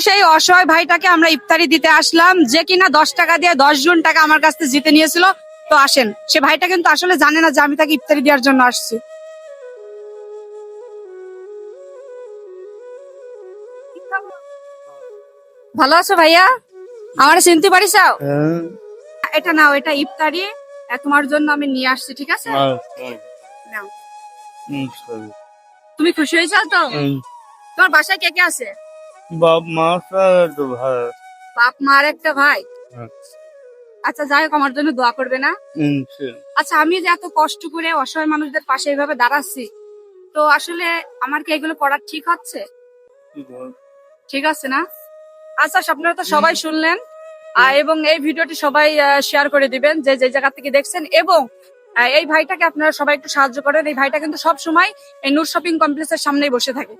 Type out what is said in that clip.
সেই অসহায় ভাইটাকে আমরা ইফতারি দিতে আসলাম, যে কিনা 10 টাকা দিয়ে 10 জন টাকা আমার কাছ থেকে জিতে নিয়েছিল। তো আসেন, সে ভাইটা কিন্তু আসলে জানে না যে আমি তাকে ইফতারি দেওয়ার জন্য আসছি। ভালো আছো ভাইয়া? আমার চিনতে পারিস? এটা নাও, এটা ইফতারি, তোমার জন্য আমি নিয়ে আসছি, ঠিক আছে? নাও। তুমি খুশি হয়েছো তো? তোমার বাসায় কে কে আছে? বাপ মা তো ভাই। বাপ মার একটা ভাই। আচ্ছা যাই হোক, আমার জন্য দোয়া করবে না? আচ্ছা, আমি যে এত কষ্ট করে অসহায় মানুষদের পাশে এইভাবে দাঁড়াচ্ছি, তো আসলে আমার কি এগুলো করা ঠিক হচ্ছে? ঠিক আছে না? আচ্ছা, আপনারা তো সবাই শুনলেন, এবং এই ভিডিওটি সবাই শেয়ার করে দিবেন যে যে জায়গা থেকে দেখছেন, এবং এই ভাইটাকে আপনারা সবাই একটু সাহায্য করেন। এই ভাইটা কিন্তু সব সময় এই নূর শপিং কমপ্লেক্সের সামনেই বসে থাকে।